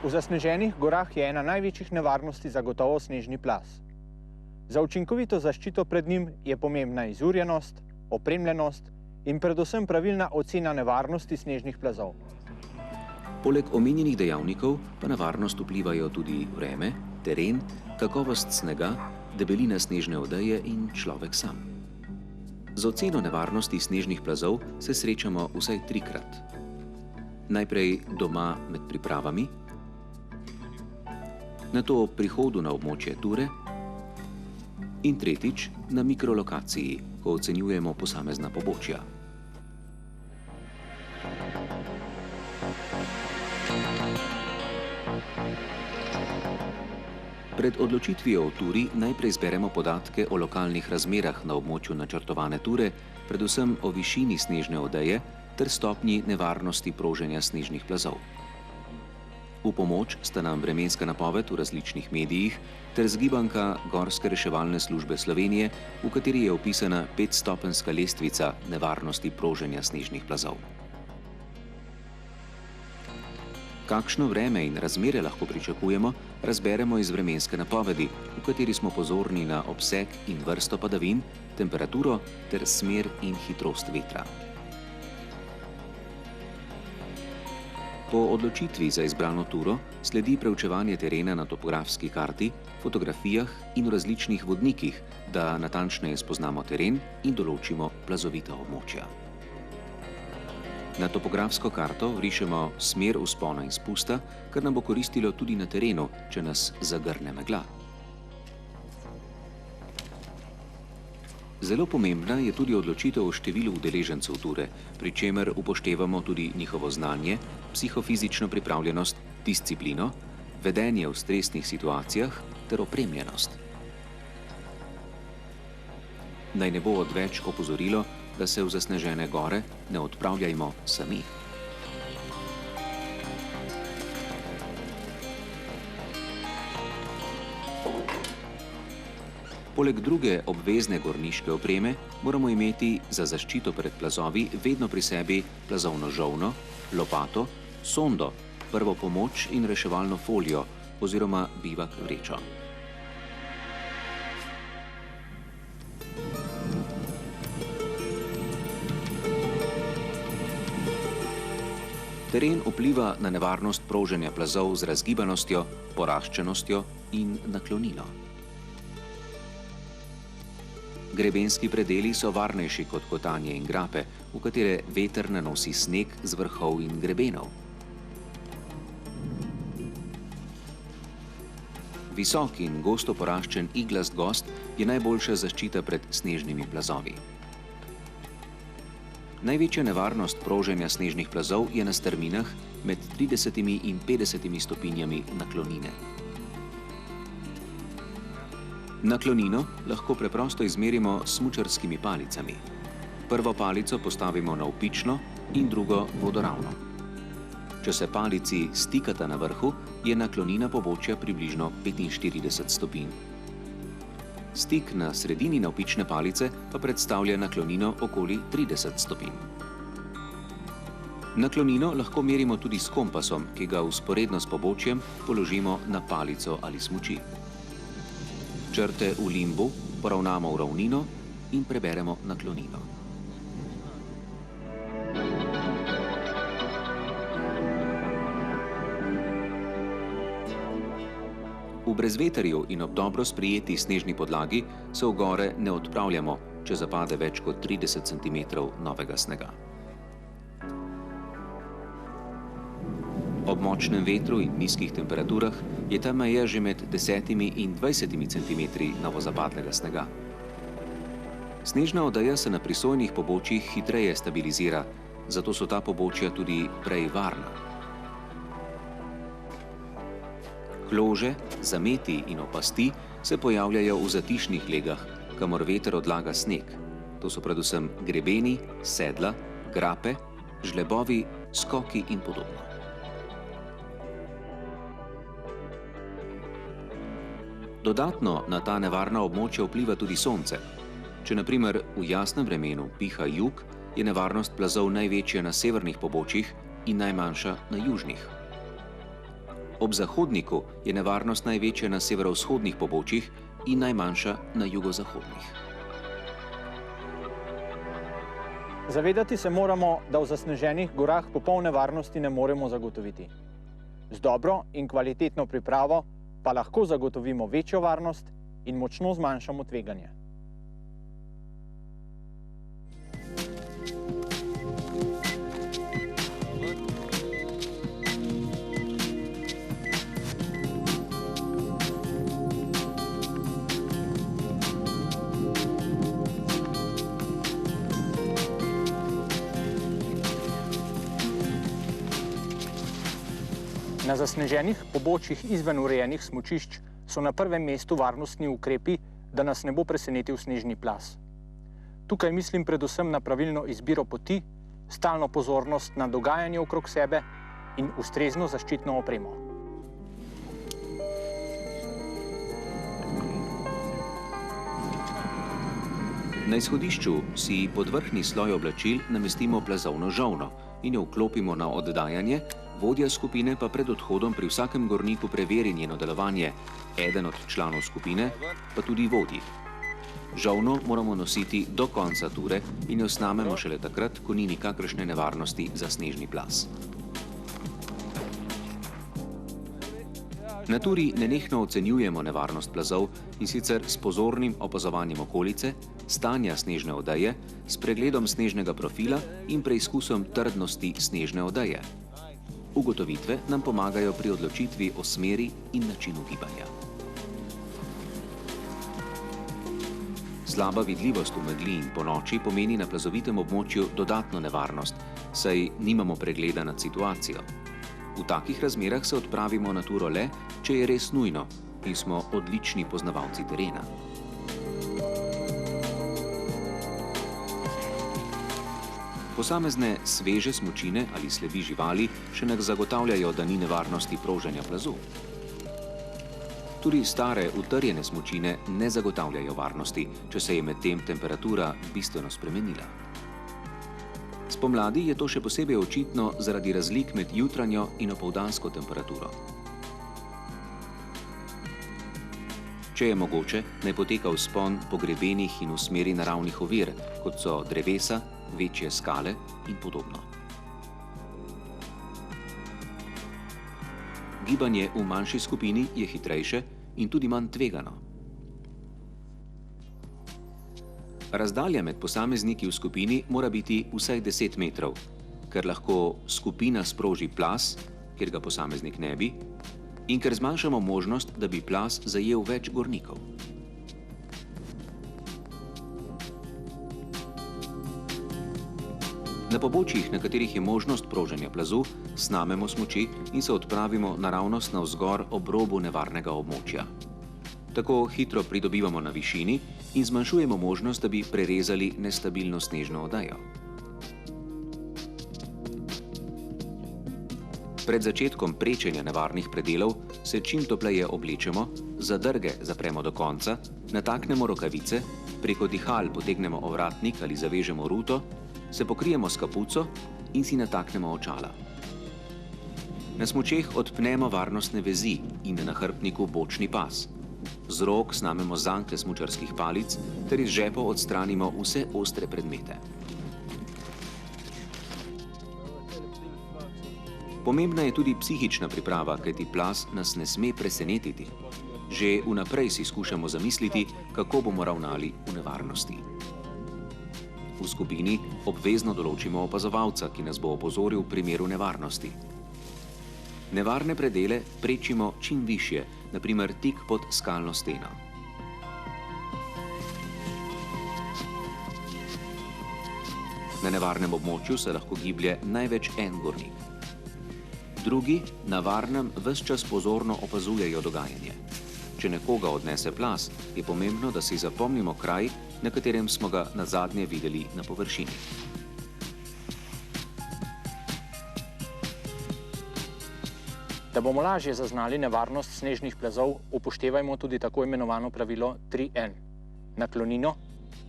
V zasneženih gorah je ena največjih nevarnosti zagotovo snežni plaz. Za učinkovito zaščito pred njim je pomembna izurjenost, opremljenost in predvsem pravilna ocena nevarnosti snežnih plazov. Poleg omenjenih dejavnikov pa na varnost vplivajo tudi vreme, teren, kakovost snega, debelina snežne odeje in človek sam. Z oceno nevarnosti snežnih plazov se srečamo vsaj 3-krat. Najprej doma med pripravami, nato ob prihodu na območje ture in tretjič na mikrolokaciji, ko ocenjujemo posamezna pobočja. Pred odločitvijo o turi najprej zberemo podatke o lokalnih razmerah na območju načrtovane ture, predvsem o višini snežne odeje ter stopnji nevarnosti proženja snežnih plazov. V pomoč sta nam vremenska napoved v različnih medijih ter zgibanka Gorske reševalne službe Slovenije, v kateri je opisana 5-stopenjska lestvica nevarnosti proženja snežnih plazov. Kakšno vreme in razmere lahko pričakujemo, razberemo iz vremenske napovedi, v kateri smo pozorni na obseg in vrsto padavin, temperaturo ter smer in hitrost vetra. Po odločitvi za izbrano turo sledi preučevanje terena na topografski karti, fotografijah in v različnih vodnikih, da natančneje spoznamo teren in določimo plazovita območja. Na topografsko karto rišemo smer vzpona in spusta, kar nam bo koristilo tudi na terenu, če nas zagrne megla. Zelo pomembna je tudi odločitev o številu udeležencev ture, pri čemer upoštevamo tudi njihovo znanje, psihofizično pripravljenost, disciplino, vedenje v stresnih situacijah ter opremljenost. Naj ne bo odveč opozorilo, da se v zasnežene gore ne odpravljajmo sami. Poleg druge obvezne gorniške opreme moramo imeti za zaščito pred plazovi vedno pri sebi plazovno žolno, lopato, sondo, prvo pomoč in reševalno folijo oziroma bivak vrečo. Teren vpliva na nevarnost proženja plazov z razgibanostjo, poraščenostjo in naklonino. Grebenski predeli so varnejši kot kotanje in grape, v katere veter nanosi sneg z vrhov in grebenov. Visok in gosto poraščen iglast gozd je najboljša zaščita pred snežnimi plazovi. Največja nevarnost proženja snežnih plazov je na strminah med 30 in 50 stopinjami naklonine. Naklonino lahko preprosto izmerimo s smučarskimi palicami. Prvo palico postavimo navpično in drugo vodoravno. Če se palici stikata na vrhu, je naklonina pobočja približno 45 stopinj. Stik na sredini navpične palice pa predstavlja naklonino okoli 30 stopinj. Naklonino lahko merimo tudi s kompasom, ki ga vzporedno s pobočjem položimo na palico ali smuči. Črte v limbu poravnamo v ravnino in preberemo naklonino. V brezvetrju in ob dobro sprijeti snežni podlagi se v gore ne odpravljamo, če zapade več kot 30 cm novega snega. Ob močnem vetru in nizkih temperaturah je ta meja že med 10 in 20 cm novozapadlega snega. Snežna odeja se na prisojnih pobočjih hitreje stabilizira, zato so ta pobočja tudi prej varna. Klože, zameti in opasti se pojavljajo v zatišnih legah, kamor veter odlaga sneg. To so predvsem grebeni, sedla, grape, žlebovi, skoki in podobno. Dodatno na ta nevarna območja vpliva tudi sonce. Če na primer v jasnem vremenu piha jug, je nevarnost plazov največja na severnih pobočjih in najmanjša na južnih. Ob zahodniku je nevarnost največja na severovzhodnih pobočjih in najmanjša na jugozahodnih. Zavedati se moramo, da v zasneženih gorah popolne varnosti ne moremo zagotoviti. Z dobro in kvalitetno pripravo pa lahko zagotovimo večjo varnost in močno zmanjšamo tveganje. Na zasneženih pobočjih izven urejenih smučišč so na prvem mestu varnostni ukrepi, da nas ne bo presenetil snežni plaz. Tukaj mislim predvsem na pravilno izbiro poti, stalno pozornost na dogajanje okrog sebe in ustrezno zaščitno opremo. Na izhodišču si pod vrhnji sloj oblačil namestimo plazovno žolno in jo vklopimo na oddajanje, vodja skupine pa pred odhodom pri vsakem gorniku preveri njeno delovanje, eden od članov skupine pa tudi vodji. Žolno moramo nositi do konca ture in jo snamemo šele takrat, ko ni nikakršne nevarnosti za snežni plaz. Na turi nenehno ocenjujemo nevarnost plazov in sicer s pozornim opazovanjem okolice, stanja snežne odeje, s pregledom snežnega profila in preizkusom trdnosti snežne odeje. Ugotovitve nam pomagajo pri odločitvi o smeri in načinu gibanja. Slaba vidljivost v megli in ponoči pomeni na plazovitem območju dodatno nevarnost, saj nimamo pregleda nad situacijo. V takih razmerah se odpravimo na turo le, če je res nujno in smo odlični poznavalci terena. Posamezne sveže smučine ali sledi živali še ne zagotavljajo, da ni nevarnosti proženja plazu. Tudi stare, utrjene smučine ne zagotavljajo varnosti, če se je medtem temperatura bistveno spremenila. Spomladi je to še posebej očitno zaradi razlik med jutranjo in opoldansko temperaturo. Če je mogoče, naj poteka vzpon po grebenih in v smeri naravnih ovir, kot so drevesa, večje skale in podobno. Gibanje v manjši skupini je hitrejše in tudi manj tvegano. Razdalja med posamezniki v skupini mora biti vsaj 10 metrov, ker lahko skupina sproži plaz, kjer ga posameznik ne bi, in ker zmanjšamo možnost, da bi plaz zajel več gornikov. Na pobočjih, na katerih je možnost proženja plazu, snamemo smuči in se odpravimo naravnost navzgor ob robu nevarnega območja. Tako hitro pridobivamo na višini in zmanjšujemo možnost, da bi prerezali nestabilno snežno odejo. Pred začetkom prečenja nevarnih predelov se čim topleje oblečemo, zadrge zapremo do konca, nataknemo rokavice, preko dihal potegnemo ovratnik ali zavežemo ruto, se pokrijemo s kapuco in si nataknemo očala. Na smučeh odpnemo varnostne vezi in na nahrbtniku bočni pas. Z rok snamemo zanke smučarskih palic ter iz žepov odstranimo vse ostre predmete. Pomembna je tudi psihična priprava, kajti plaz nas ne sme presenetiti. Že vnaprej si skušamo zamisliti, kako bomo ravnali v nevarnosti. V skupini obvezno določimo opazovalca, ki nas bo opozoril v primeru nevarnosti. Nevarne predele prečimo čim višje, na primer tik pod skalno steno. Na nevarnem območju se lahko giblje največ en gornik. Drugi na varnem ves čas pozorno opazujejo dogajanje. Če nekoga odnese plaz, je pomembno, da si zapomnimo kraj, na katerem smo ga nazadnje videli na površini. Da bomo lažje zaznali nevarnost snežnih plazov, upoštevajmo tudi tako imenovano pravilo 3N. Naklonino,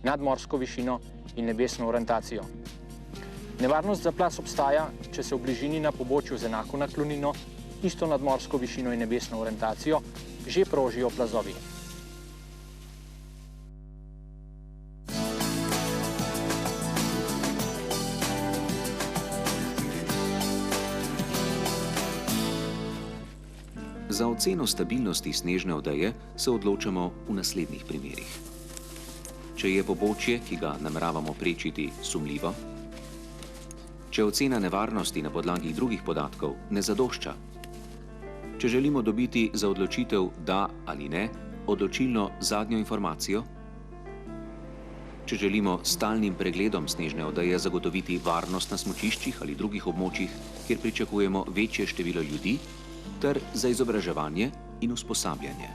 nadmorsko višino in nebesno orientacijo. Nevarnost za plaz obstaja, če se v bližini na pobočju z enako naklonino isto nadmorsko višino in nebesno orientacijo, že prožijo plazovi. Za oceno stabilnosti snežne odeje se odločamo v naslednjih primerih. Če je pobočje, ki ga nameravamo prečiti, sumljivo, če ocena nevarnosti na podlagi drugih podatkov ne zadošča, če želimo dobiti za odločitev da ali ne odločilno zadnjo informacijo, če želimo s stalnim pregledom snežne odeje zagotoviti varnost na smučiščih ali drugih območjih, kjer pričakujemo večje število ljudi, ter za izobraževanje in usposabljanje.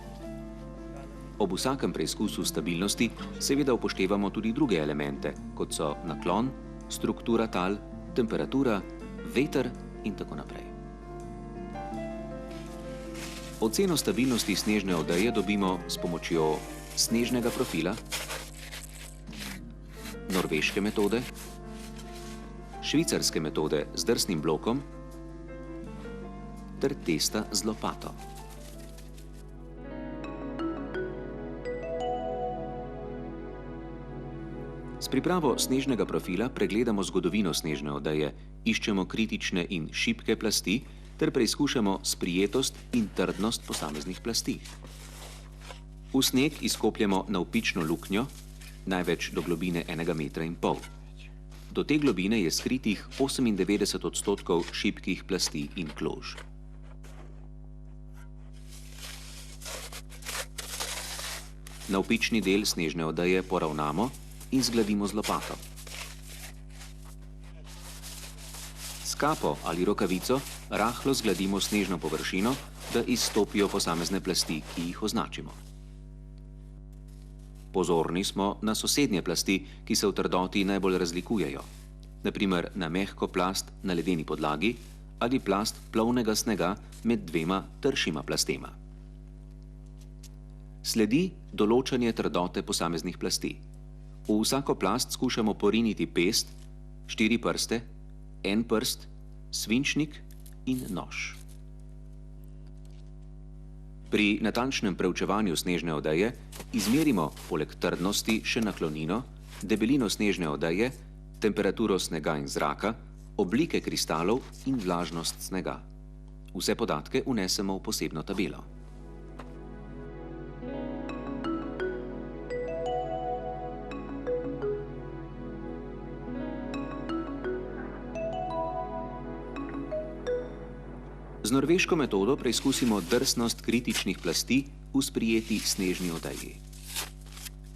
Ob vsakem preizkusu stabilnosti seveda upoštevamo tudi druge elemente, kot so naklon, struktura tal, temperatura, veter in tako naprej. Oceno stabilnosti snežne odeje dobimo s pomočjo snežnega profila, norveške metode, švicarske metode z drsnim blokom ter testa z lopato. S pripravo snežnega profila pregledamo zgodovino snežne odeje, iščemo kritične in šibke plasti ter preizkušamo sprijetost in trdnost posameznih plasti. V sneg izkopljemo navpično luknjo, največ do globine 1,5 metra. Do te globine je skritih 98% šibkih plasti in klož. Navpični del snežne odeje poravnamo in zgladimo z lopato. S kapo ali rokavico rahlo zgladimo snežno površino, da izstopijo posamezne plasti, ki jih označimo. Pozorni smo na sosednje plasti, ki se v trdoti najbolj razlikujejo, na primer na mehko plast na ledeni podlagi ali plast plovnega snega med dvema tršima plastema. Sledi določanje trdote posameznih plasti. V vsako plast skušamo poriniti pest, 4 prste, 1 prst, svinčnik in nož. Pri natančnem preučevanju snežne odeje izmerimo poleg trdnosti še naklonino, debelino snežne odeje, temperaturo snega in zraka, oblike kristalov in vlažnost snega. Vse podatke vnesemo v posebno tabelo. Z norveško metodo preizkusimo drsnost kritičnih plasti v sprijeti snežni odeji.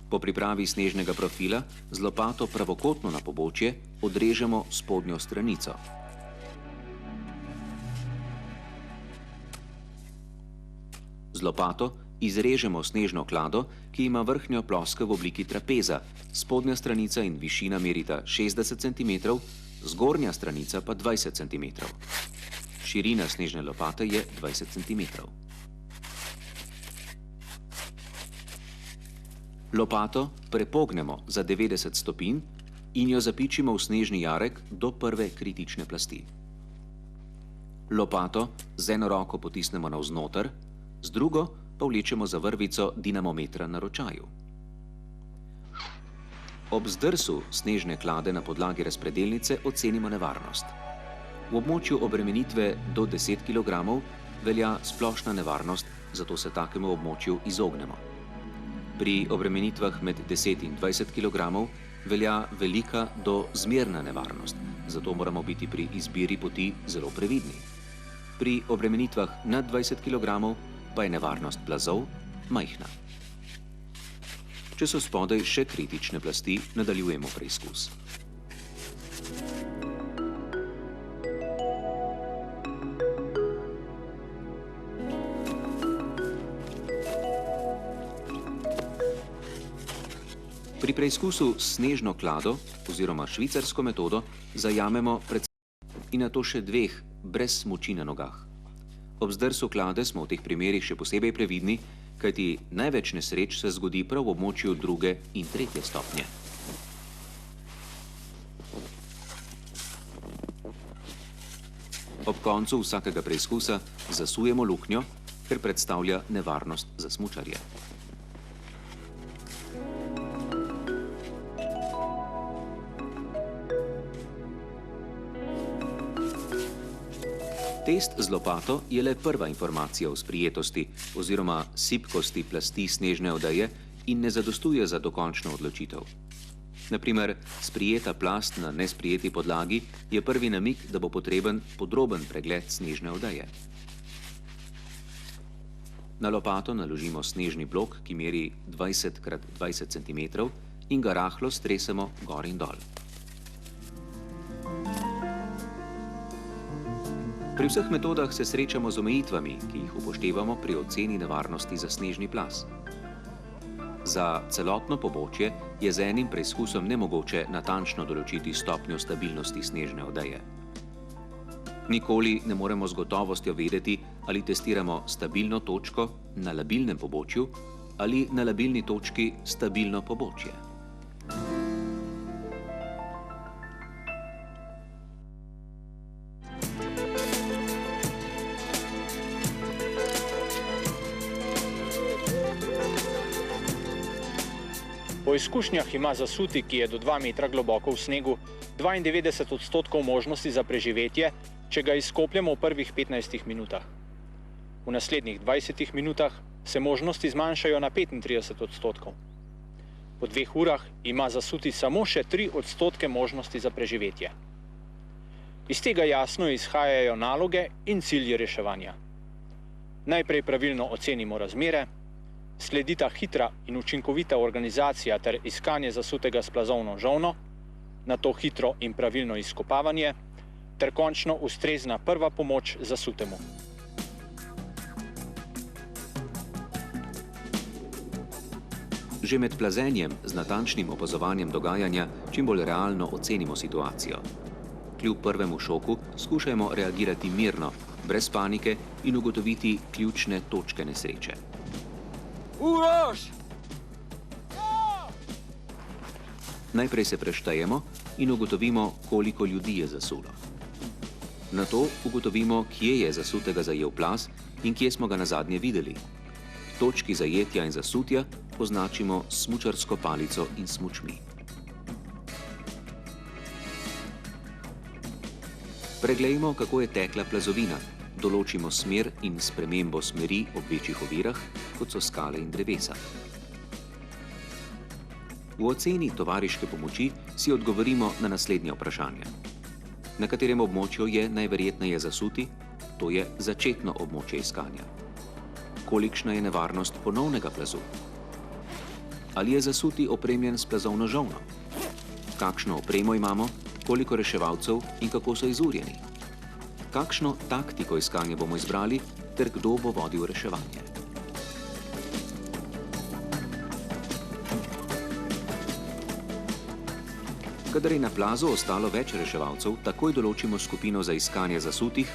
Po pripravi snežnega profila z lopato pravokotno na pobočje odrežemo spodnjo stranico. Z lopato izrežemo snežno klado, ki ima vrhnjo ploskev v obliki trapeza, spodnja stranica in višina merita 60 cm, zgornja stranica pa 20 cm. Širina snežne lopate je 20 cm. Lopato prepognemo za 90 stopinj in jo zapičimo v snežni jarek do prve kritične plasti. Lopato z eno roko potisnemo navznoter, z drugo pa vlečemo za vrvico dinamometra na ročaju. Ob zdrsu snežne klade na podlagi razpredelnice ocenimo nevarnost. V območju obremenitve do 10 kg velja splošna nevarnost, zato se takemu območju izognemo. Pri obremenitvah med 10 in 20 kg velja velika do zmerna nevarnost, zato moramo biti pri izbiri poti zelo previdni. Pri obremenitvah nad 20 kg pa je nevarnost plazov majhna. Če so spodaj še kritične plasti, nadaljujemo preizkus. Pri preizkusu s snežno klado oziroma švicarsko metodo zajamemo predvsem in nato še 2 brez smuči na nogah. Ob zdrsu klade smo v teh primerih še posebej previdni, kajti največ nesreč se zgodi prav v območju 2. in 3. stopnje. Ob koncu vsakega preizkusa zasujemo luknjo, ker predstavlja nevarnost za smučarje. Test z lopato je le prva informacija o sprijetosti oziroma sipkosti plasti snežne odeje in ne zadostuje za dokončno odločitev. Naprimer, sprijeta plast na nesprijeti podlagi je prvi namig, da bo potreben podroben pregled snežne odeje. Na lopato naložimo snežni blok, ki meri 20 x 20 cm in ga rahlo stresemo gor in dol. Pri vseh metodah se srečamo z omejitvami, ki jih upoštevamo pri oceni nevarnosti za snežni plaz. Za celotno pobočje je z enim preizkusom nemogoče natančno določiti stopnjo stabilnosti snežne odeje. Nikoli ne moremo z gotovostjo vedeti, ali testiramo stabilno točko na labilnem pobočju ali na labilni točki stabilno pobočje. Po izkušnjah ima zasuti, ki je do 2 metra globoko v snegu, 92% možnosti za preživetje, če ga izkopljemo v prvih 15 minutah. V naslednjih 20 minutah se možnosti zmanjšajo na 35%. Po 2 urah ima zasuti samo še 3% možnosti za preživetje. Iz tega jasno izhajajo naloge in cilji reševanja. Najprej pravilno ocenimo razmere, sledita hitra in učinkovita organizacija ter iskanje zasutega s plazovno žolno, nato hitro in pravilno izkopavanje ter končno ustrezna prva pomoč zasutemu. Že med plazenjem z natančnim opazovanjem dogajanja čim bolj realno ocenimo situacijo. Kljub prvemu šoku skušajmo reagirati mirno, brez panike in ugotoviti ključne točke nesreče. Uroš! Najprej se preštejemo in ugotovimo, koliko ljudi je zasulo. Nato ugotovimo, kje je zasutega zajel plaz in kje smo ga nazadnje videli. Točki zajetja in zasutja označimo s smučarsko palico in smučmi. Preglejmo, kako je tekla plazovina, določimo smer in spremembo smeri ob večjih ovirah, kot so skale in drevesa. V oceni tovariške pomoči si odgovorimo na naslednje vprašanje. Na katerem območju je najverjetneje zasuti, to je začetno območje iskanja. Kolikšna je nevarnost ponovnega plazu? Ali je zasuti opremljen s plazovno žolno? Kakšno opremo imamo, koliko reševalcev in kako so izurjeni? Kakšno taktiko iskanja bomo izbrali, ter kdo bo vodil reševanje? Kadar je na plazu ostalo več reševalcev, takoj določimo skupino za iskanje zasutih,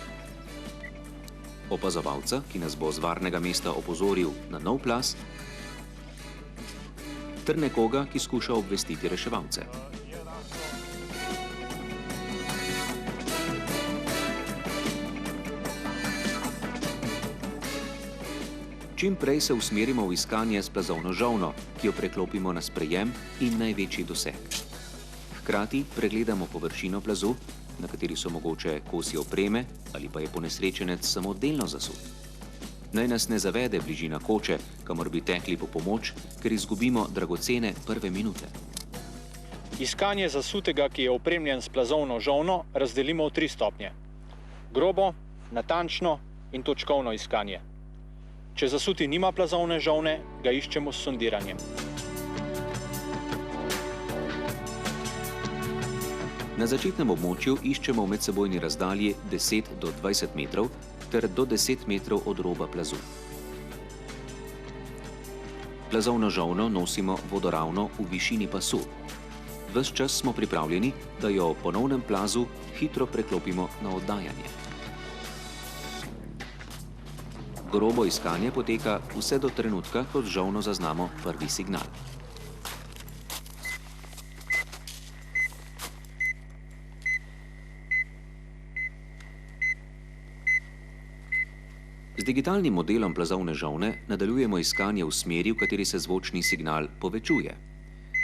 opazovalca, ki nas bo z varnega mesta opozoril na nov plaz, ter nekoga, ki skuša obvestiti reševalce. Čim prej se usmerimo v iskanje s plazovno žolno, ki jo preklopimo na sprejem in največji doseg. Hkrati pregledamo površino plazu, na kateri so mogoče kosi opreme ali pa je ponesrečenec samo delno zasut. Naj nas ne zavede bližina koče, kamor bi tekli po pomoč, ker izgubimo dragocene prve minute. Iskanje zasutega, ki je opremljen s plazovno žolno, razdelimo v 3 stopnje. Grobo, natančno in točkovno iskanje. Če zasuti nima plazovne žolne, ga iščemo s sondiranjem. Na začetnem območju iščemo v medsebojni razdalji 10 do 20 metrov ter do 10 metrov od roba plazu. Plazovno žolno nosimo vodoravno v višini pasu. Ves čas smo pripravljeni, da jo v ponovnem plazu hitro preklopimo na oddajanje. Grobo iskanje poteka vse do trenutka, ko z žolno zaznamo prvi signal. digitalnim modelom plazovne žolne nadaljujemo iskanje v smeri, v kateri se zvočni signal povečuje.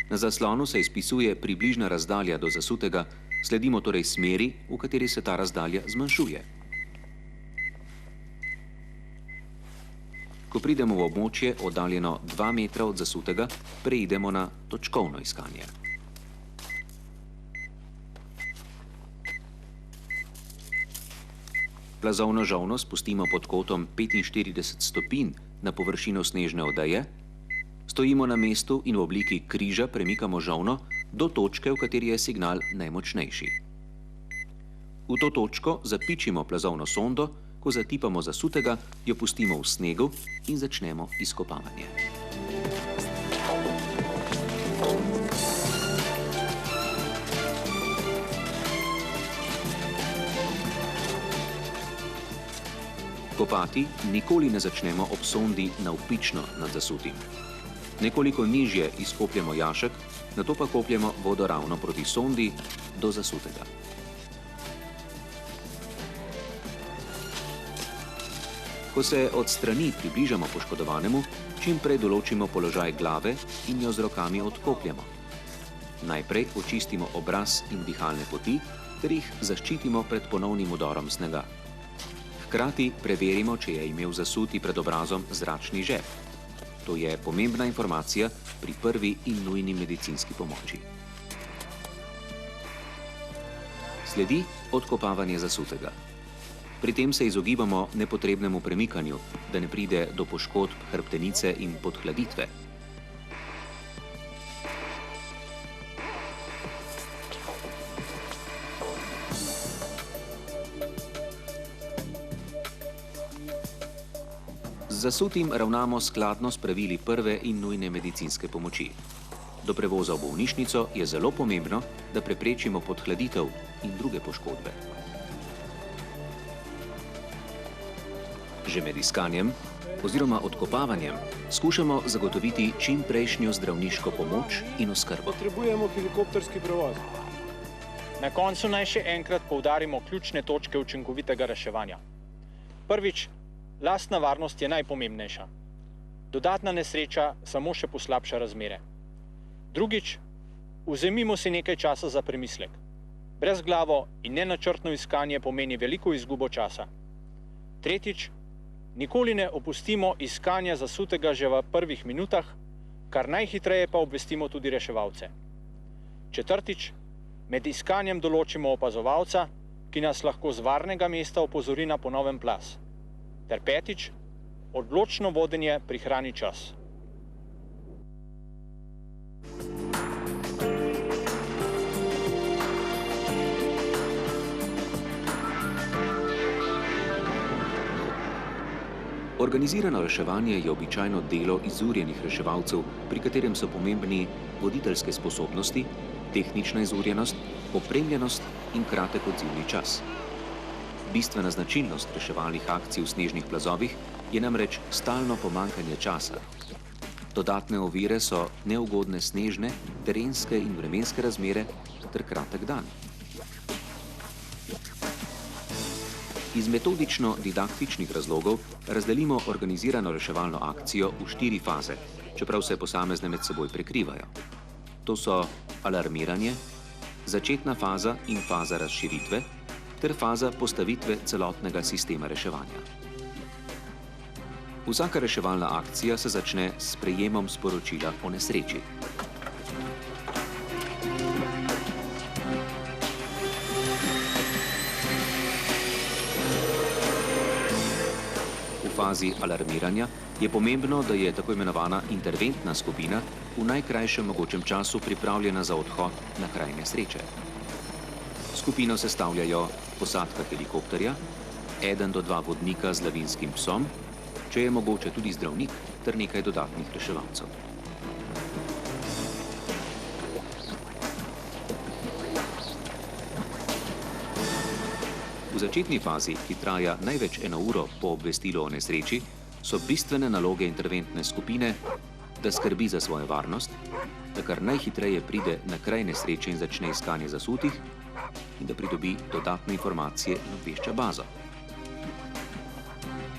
Na zaslonu se izpisuje približna razdalja do zasutega, sledimo torej smeri, v kateri se ta razdalja zmanjšuje. Ko pridemo v območje oddaljeno 2 metra od zasutega, preidemo na točkovno iskanje. Plazovno žolno spustimo pod kotom 45 stopinj na površino snežne odeje, stojimo na mestu in v obliki križa premikamo žolno do točke, v kateri je signal najmočnejši. V to točko zapičimo plazovno sondo, ko zatipamo zasutega, jo pustimo v snegu in začnemo izkopavanje. Kopati nikoli ne začnemo ob sondi navpično nad zasutim. Nekoliko nižje izkopljemo jašek, nato pa kopljemo vodo ravno proti sondi do zasutega. Ko se od strani približamo poškodovanemu, čim prej določimo položaj glave in jo z rokami odkopljemo. Najprej očistimo obraz in dihalne poti ter jih zaščitimo pred ponovnim udorom snega. Hkrati preverimo, če je imel zasuti pred obrazom zračni žep. To je pomembna informacija pri prvi in nujni medicinski pomoči. Sledi odkopavanje zasutega. Pri tem se izogibamo nepotrebnemu premikanju, da ne pride do poškodb hrbtenice in podhladitve. Z zasutim ravnamo skladno s pravili prve in nujne medicinske pomoči. Do prevoza v bolnišnico je zelo pomembno, da preprečimo podhladitev in druge poškodbe. Že med iskanjem oziroma odkopavanjem skušamo zagotoviti čim prejšnjo zdravniško pomoč in oskrbo. Potrebujemo helikopterski prevoz. Na koncu naj še enkrat poudarimo ključne točke učinkovitega reševanja. Prvič, lastna varnost je najpomembnejša. Dodatna nesreča samo še poslabša razmere. Drugič, vzemimo si nekaj časa za premislek. Brezglavo in nenačrtno iskanje pomeni veliko izgubo časa. Tretjič, nikoli ne opustimo iskanja zasutega že v prvih minutah, kar najhitreje pa obvestimo tudi reševalce. Četrtič, med iskanjem določimo opazovalca, ki nas lahko z varnega mesta opozori na ponoven plaz. Ter petič, odločno vodenje prihrani čas. Organizirano reševanje je običajno delo izurjenih reševalcev, pri katerem so pomembni voditeljske sposobnosti, tehnična izurjenost, opremljenost in kratek odzivni čas. Bistvena značilnost reševalnih akcij v snežnih plazovih je namreč stalno pomanjkanje časa. Dodatne ovire so neugodne snežne, terenske in vremenske razmere ter kratek dan. Iz metodično-didaktičnih razlogov razdelimo organizirano reševalno akcijo v 4 faze, čeprav se posamezne med seboj prekrivajo. To so alarmiranje, začetna faza in faza razširitve ter faza postavitve celotnega sistema reševanja. Vsaka reševalna akcija se začne s prejemom sporočila o nesreči. V fazi alarmiranja je pomembno, da je tako imenovana interventna skupina v najkrajšem mogočem času pripravljena za odhod na kraj nesreče. Skupino sestavljajo posadka helikopterja, 1 do 2 vodnika z lavinskim psom, če je mogoče tudi zdravnik ter nekaj dodatnih reševalcev. V začetni fazi, ki traja največ 1 uro po obvestilu o nesreči, so bistvene naloge interventne skupine, da skrbi za svojo varnost, da kar najhitreje pride na kraj nesreče in začne iskanje zasutih in da pridobi dodatne informacije in obvešča bazo.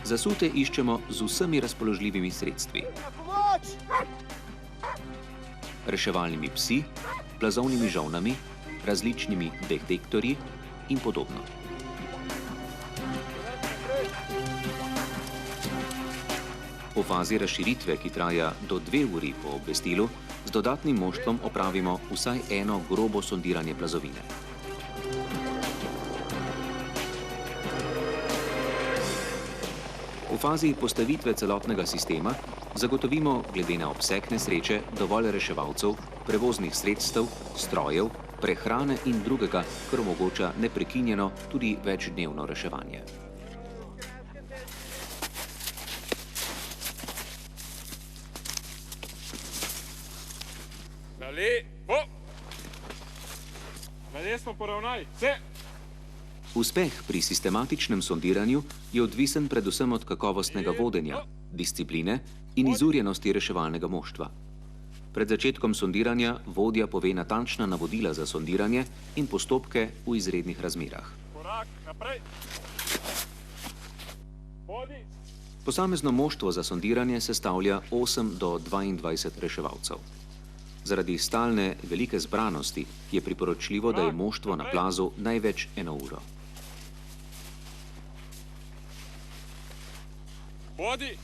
Zasute iščemo z vsemi razpoložljivimi sredstvi. Reševalnimi psi, plazovnimi žolnami, različnimi detektorji in podobno. V fazi razširitve, ki traja do 2 uri po obvestilu, z dodatnim moštvom opravimo vsaj eno grobo sondiranje plazovine. V fazi postavitve celotnega sistema zagotovimo, glede na obseg nesreče, dovolj reševalcev, prevoznih sredstev, strojev, prehrane in drugega, kar omogoča neprekinjeno tudi večdnevno reševanje. Levo. Na desno poravnaj. Vse. Uspeh pri sistematičnem sondiranju je odvisen predvsem od kakovostnega vodenja, discipline in izurjenosti reševalnega moštva. Pred začetkom sondiranja vodja pove natančna navodila za sondiranje in postopke v izrednih razmerah. Korak naprej. Hodi. Posamezno moštvo za sondiranje sestavlja 8 do 22 reševalcev. Zaradi stalne velike zbranosti je priporočljivo, da je moštvo na plazu največ 1 uro. Hodi.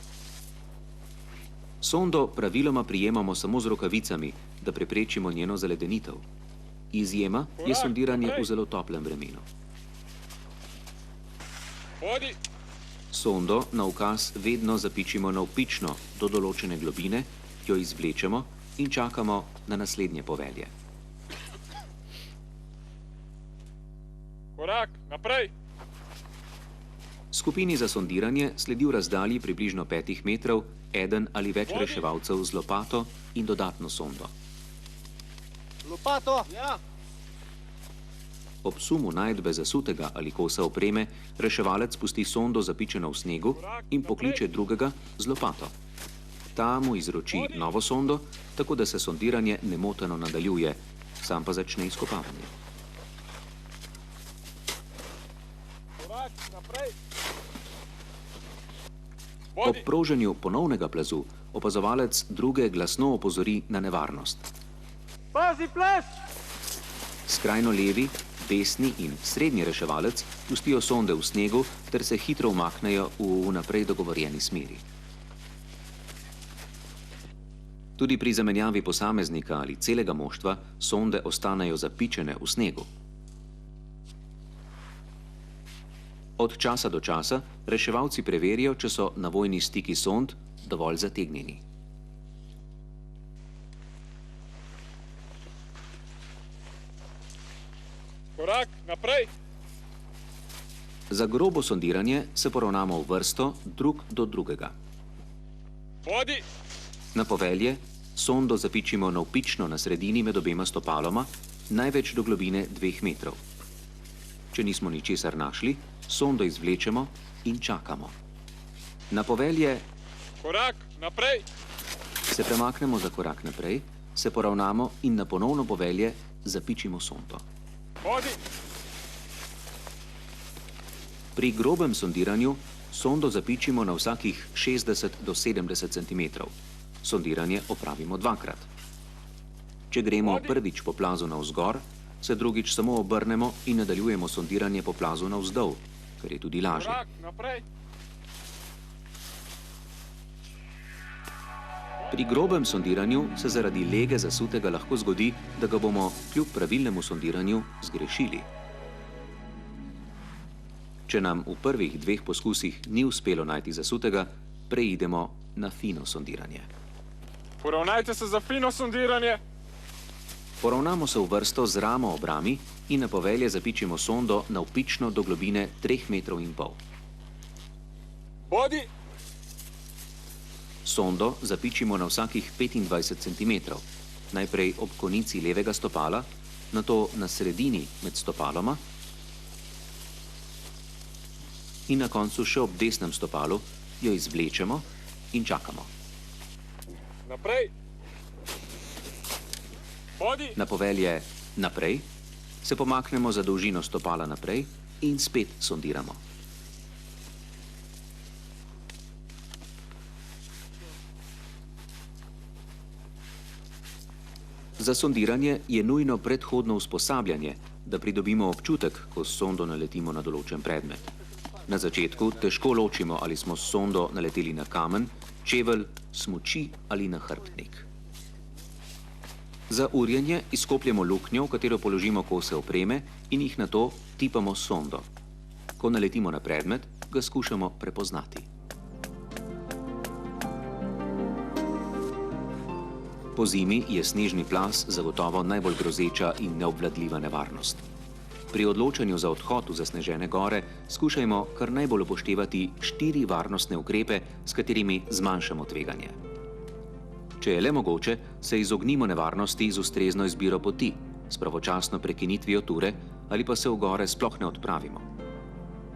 Sondo praviloma prijemamo samo z rokavicami, da preprečimo njeno zaledenitev. Izjema je sondiranje v zelo toplem vremenu. Hodi. Sondo na ukaz vedno zapičimo navpično do določene globine, jo izvlečemo in čakamo na naslednje povelje. Korak naprej. Skupini za sondiranje sledi v razdalji približno 5 metrov eden ali več reševalcev z lopato in dodatno sondo. Lopato! Ja! Ob sumu najdbe zasutega ali kosa opreme, reševalec spusti sondo zapičeno v snegu in pokliče drugega z lopato. Ta mu izroči novo sondo, tako da se sondiranje nemoteno nadaljuje, sam pa začne izkopavanje. Korak naprej. Ob proženju ponovnega plazu opazovalec druge glasno opozori na nevarnost. Pazi ples! Skrajno levi, desni in srednji reševalec pustijo sonde v snegu ter se hitro umaknejo v vnaprej dogovorjeni smeri. Tudi pri zamenjavi posameznika ali celega moštva sonde ostanejo zapičene v snegu. Od časa do časa reševalci preverijo, če so navojni stiki sond dovolj zategnjeni. Korak naprej. Za grobo sondiranje se poravnamo v vrsto drug do drugega. Hodi. Na povelje sondo zapičimo navpično na sredini med obema stopaloma, največ do globine 2 metrov. Če nismo ničesar našli, sondo izvlečemo in čakamo. Na povelje Korak naprej. se premaknemo za korak naprej, se poravnamo in na ponovno povelje zapičimo sondo. Hodi. Pri grobem sondiranju sondo zapičimo na vsakih 60 do 70 cm. Sondiranje opravimo 2-krat. Če gremo prvič po plazu navzgor, se drugič samo obrnemo in nadaljujemo sondiranje po plazu navzdol, kar je tudi lažje. Korak naprej. Pri grobem sondiranju se zaradi lege zasutega lahko zgodi, da ga bomo kljub pravilnemu sondiranju zgrešili. Če nam v prvih 2 poskusih ni uspelo najti zasutega, preidemo na fino sondiranje. Poravnajte se za fino sondiranje. Poravnamo se v vrsto z ramo ob rami in na povelje zapičimo sondo navpično do globine 3,5 metrov. Hodi. Sondo zapičimo na vsakih 25 cm, najprej ob konici levega stopala, nato na sredini med stopaloma in na koncu še ob desnem stopalu, jo izvlečemo in čakamo. Naprej. Hodi. Na povelje naprej se pomaknemo za dolžino stopala naprej in spet sondiramo. Za sondiranje je nujno predhodno usposabljanje, da pridobimo občutek, ko s sondo naletimo na določen predmet. Na začetku težko ločimo, ali smo s sondo naleteli na kamen, čevelj, smuči ali na hrbtnik. Za urjenje izkopljemo luknjo, v katero položimo kose opreme in jih nato tipamo s sondo. Ko naletimo na predmet, ga skušamo prepoznati. Po zimi je snežni plaz zagotovo najbolj grozeča in neobvladljiva nevarnost. Pri odločanju za odhod v zasnežene gore skušajmo kar najbolj upoštevati 4 varnostne ukrepe, s katerimi zmanjšamo tveganje. Če je le mogoče, se izognimo nevarnosti z ustrezno izbiro poti, s pravočasno prekinitvijo ture ali pa se v gore sploh ne odpravimo.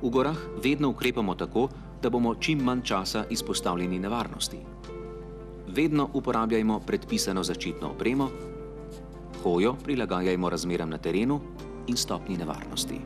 V gorah vedno ukrepamo tako, da bomo čim manj časa izpostavljeni nevarnosti. Vedno uporabljajmo predpisano zaščitno opremo, hojo prilagajajmo razmeram na terenu in stopnji nevarnosti.